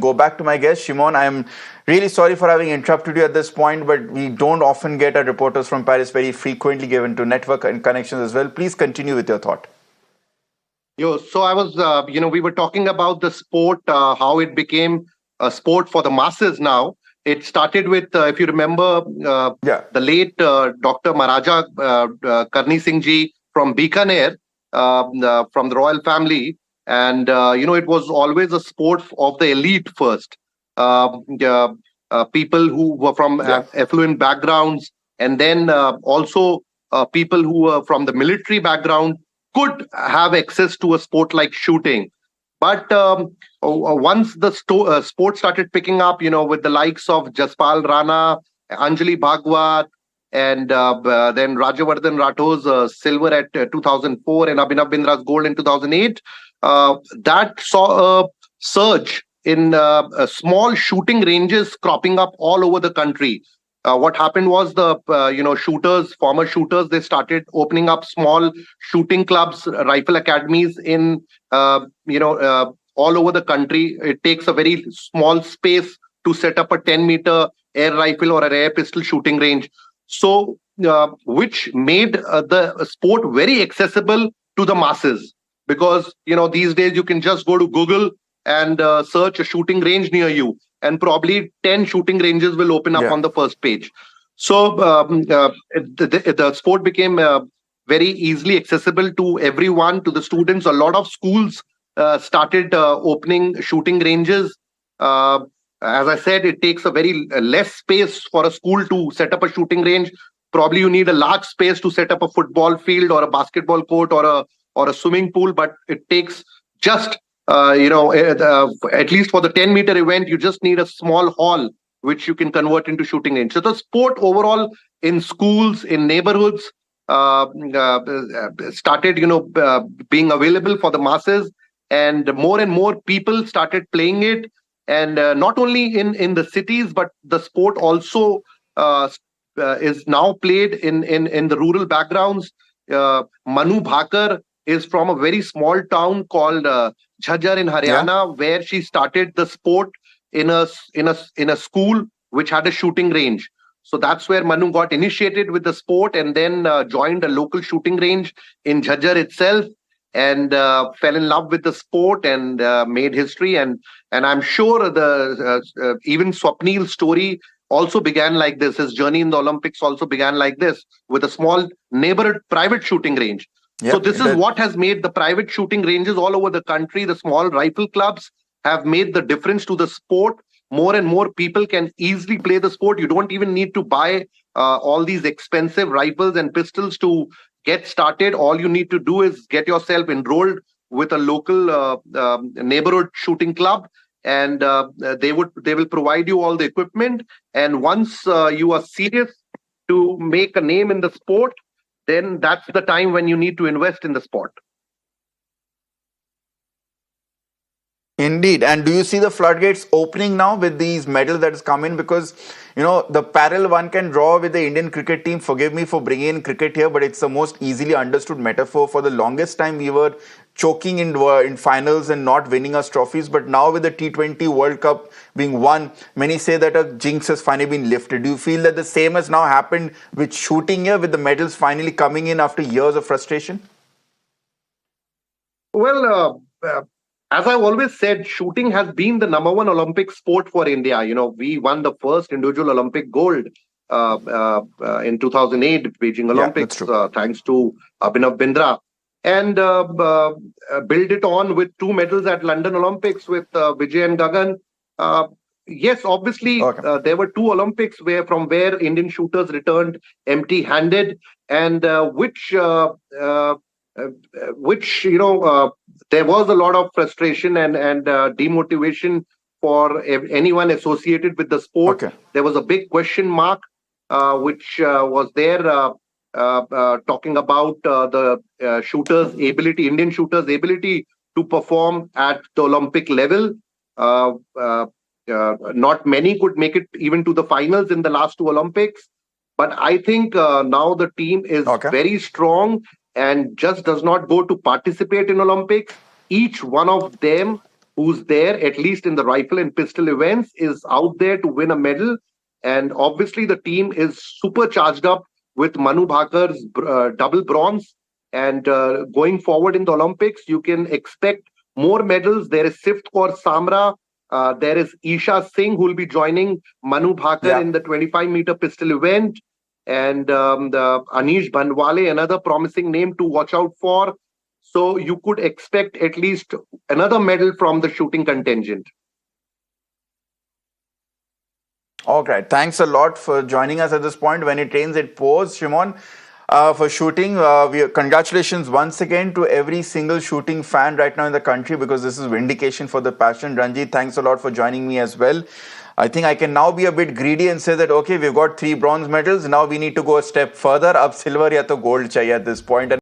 go back to my guest, Shimon. I'm really sorry for having interrupted you at this point, but we don't often get our reporters from Paris very frequently given to network and connections as well. Please continue with your thought. So I was, we were talking about the sport, how it became a sport for the masses now. It started with, if you remember, the late Dr. Maharaja Karni Singh ji from Bikaner, from the royal family. And, it was always a sport of the elite first. People who were from affluent backgrounds, and then also people who were from the military background could have access to a sport like shooting. But once the sport started picking up, with the likes of Jaspal Rana, Anjali Bhagwat, and then Rajavardhan Rathor's silver at 2004 and Abhinav Bindra's gold in 2008, that saw a surge in small shooting ranges cropping up all over the country. What happened was the former shooters, they started opening up small shooting clubs, rifle academies in all over the country. It takes a very small space to set up a 10-meter air rifle or an air pistol shooting range. So, which made the sport very accessible to the masses, because these days you can just go to Google and search a shooting range near you, and probably 10 shooting ranges will open up on the first page. So the sport became very easily accessible to everyone, to the students. A lot of schools started opening shooting ranges. As I said, it takes a very less space for a school to set up a shooting range. Probably you need a large space to set up a football field or a basketball court or a swimming pool, but it takes just at least for the 10-meter event, you just need a small hall which you can convert into shooting range. So the sport overall in schools, in neighborhoods, started, being available for the masses, and more people started playing it. And not only in the cities, but the sport also is now played in the rural backgrounds. Manu Bhakar is from a very small town called Jhajjar in Haryana, where she started the sport in a school which had a shooting range. So that's where Manu got initiated with the sport, and then joined a local shooting range in Jhajjar itself, and fell in love with the sport and made history. And I'm sure even Swapnil's story also began like this. His journey in the Olympics also began like this, with a small neighborhood private shooting range. So this is what has made the private shooting ranges all over the country, the small rifle clubs, have made the difference to the sport. More and more people can easily play the sport. You don't even need to buy all these expensive rifles and pistols to get started. All you need to do is get yourself enrolled with a local neighborhood shooting club, and they will provide you all the equipment. And once you are serious to make a name in the sport, then that's the time when you need to invest in the sport. Indeed. And do you see the floodgates opening now with these medals that has come in? Because, the parallel one can draw with the Indian cricket team. Forgive me for bringing in cricket here, but it's the most easily understood metaphor. For the longest time, we were choking in finals and not winning us trophies. But now with the T20 World Cup being won, many say that a jinx has finally been lifted. Do you feel that the same has now happened with shooting here, with the medals finally coming in after years of frustration? Well, as I've always said, shooting has been the number one Olympic sport for India. We won the first individual Olympic gold in 2008 Beijing Olympics, thanks to Abhinav Bindra, and build it on with 2 medals at London Olympics with Vijay and Gagan. Yes, obviously, there were 2 Olympics from where Indian shooters returned empty-handed, and which there was a lot of frustration and demotivation for anyone associated with the sport. There was a big question mark, which was there, talking about the Indian shooters' ability to perform at the Olympic level. Not many could make it even to the finals in the last 2 Olympics. But I think now the team is very strong and just does not go to participate in Olympics. Each one of them who's there, at least in the rifle and pistol events, is out there to win a medal. And obviously, the team is super charged up with Manu Bhakar's double bronze. And going forward in the Olympics, you can expect more medals. There is Sift Kaur Samra. There is Isha Singh, who will be joining Manu Bhakar in the 25-meter pistol event. And the Anish Bhanwale, another promising name to watch out for. So you could expect at least another medal from the shooting contingent. Okay, thanks a lot for joining us at this point. When it rains, it pours. Shimon, for shooting, congratulations once again to every single shooting fan right now in the country, because this is vindication for the passion. Ranjit, thanks a lot for joining me as well. I think I can now be a bit greedy and say that, okay, we've got 3 bronze medals. Now we need to go a step further. Ab silver ya to gold chahiye at this point.